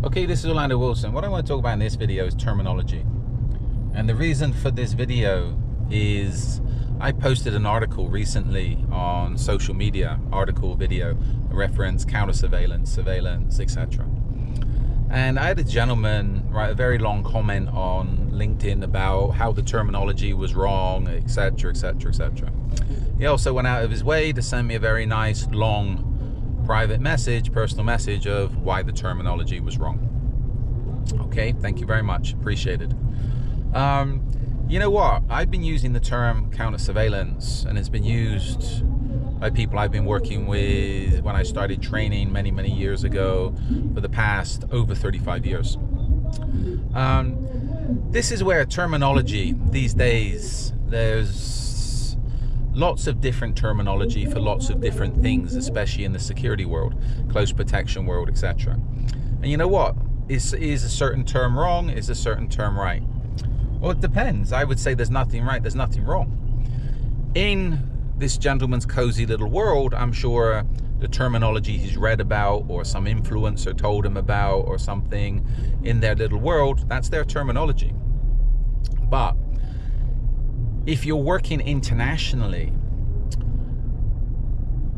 Okay, this is Orlando Wilson. What I want to talk about in this video is terminology. And the reason for this video is I posted an article recently on social media, video, reference, counter surveillance, etc. And I had a gentleman write a very long comment on LinkedIn about how the terminology was wrong, etc. He also went out of his way to send me a very nice, long, private message, personal message of why the terminology was wrong. Okay, thank you very much, appreciated. You know what, I've been using the term counter surveillance, and it's been used by people I've been working with when I started training many years ago for the past over 35 years. This is where terminology these days, there's lots of different terminology for lots of different things, especially in the security world, close protection world, etc. And you know what? Is a certain term wrong? Is a certain term right? Well, it depends. I would say there's nothing right, there's nothing wrong. In this gentleman's cozy little world, I'm sure the terminology he's read about, or some influencer told him about, or something in their little world, that's their terminology. But if you're working internationally,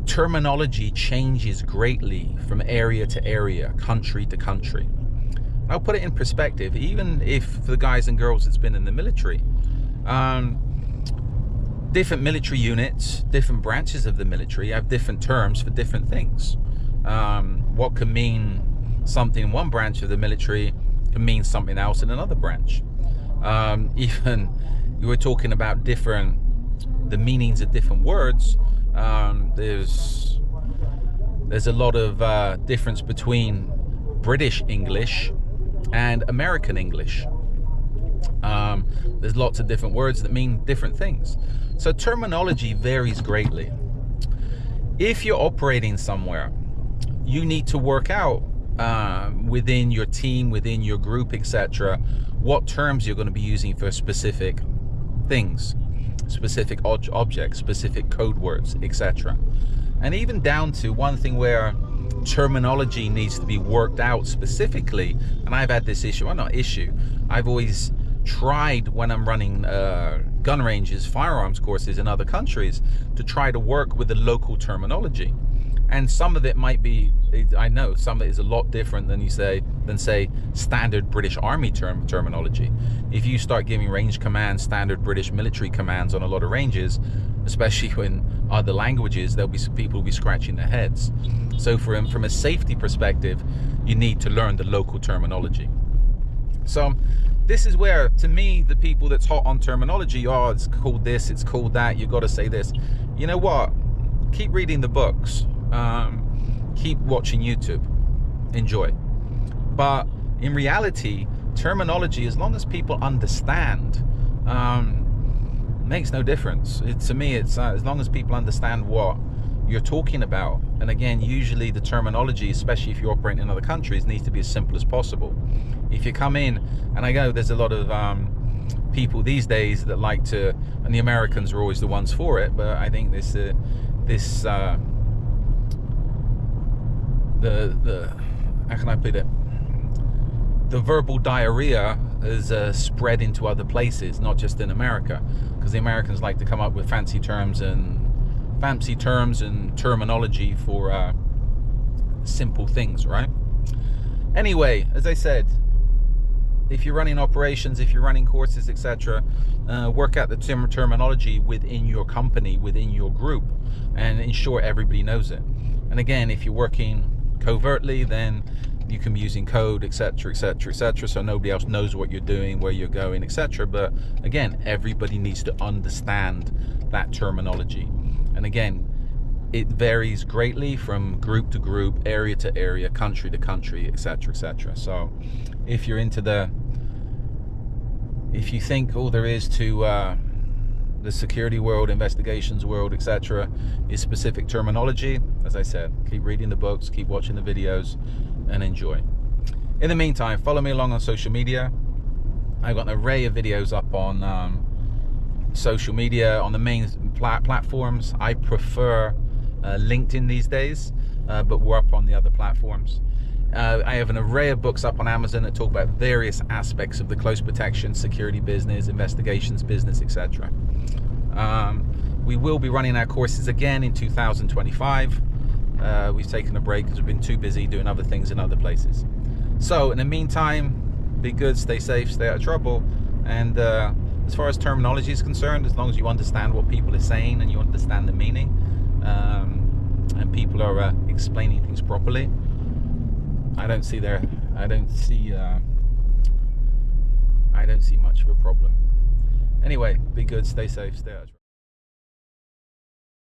terminology changes greatly from area to area, country to country. I'll put it in perspective. Even if for the guys and girls that's been in the military, different military units, different branches of the military have different terms for different things. What can mean something in one branch of the military can mean something else in another branch. Even you were talking about the meanings of different words. There's a lot of difference between British English and American English. There's lots of different words that mean different things. So terminology varies greatly. If you're operating somewhere, you need to work out within your team, within your group, etc., what terms you're going to be using for specific things, specific objects, specific code words, etc. And even down to one thing where terminology needs to be worked out specifically, and I've had this issue, well, not issue, I've always tried when I'm running gun ranges, firearms courses in other countries, to try to work with the local terminology. And some of it might be, I know some of it is a lot different than say standard British Army terminology. If you start giving range commands, standard British military commands on a lot of ranges, especially in other languages, there'll be some people who'll be scratching their heads. So from a safety perspective, you need to learn the local terminology. So this is where, to me, the people that's hot on terminology, oh, it's called this, it's called that, you got to say this. You know what? Keep reading the books. Keep watching YouTube. Enjoy. But in reality, terminology, as long as people understand, makes no difference. To me, it's as long as people understand what you're talking about. And again, usually the terminology, especially if you're operating in other countries, needs to be as simple as possible. If you come in, and I know there's a lot of people these days that like to, and the Americans are always the ones for it, but I think how can I put it? The verbal diarrhea has spread into other places, not just in America, because the Americans like to come up with fancy terms and terminology for simple things, right? Anyway, as I said, if you're running operations, if you're running courses, etc., work out the terminology within your company, within your group, and ensure everybody knows it. And again, if you're working covertly, then you can be using code, etc., so nobody else knows what you're doing, where you're going, etc. But again, everybody needs to understand that terminology. And again, it varies greatly from group to group, area to area, country to country, etc. So if you're if you think all there is to the security world, investigations world, etc., is specific terminology, as I said, keep reading the books, keep watching the videos, and enjoy. In the meantime, follow me along on social media. I've got an array of videos up on social media, on the main platforms. I prefer LinkedIn these days, but we're up on the other platforms. I have an array of books up on Amazon that talk about various aspects of the close protection, security business, investigations business, etc. We will be running our courses again in 2025. We've taken a break because we've been too busy doing other things in other places. So in the meantime, be good, stay safe, stay out of trouble. And as far as terminology is concerned, as long as you understand what people are saying and you understand the meaning, and people are explaining things properly, I don't see much of a problem. Anyway, be good, stay safe, stay out of trouble.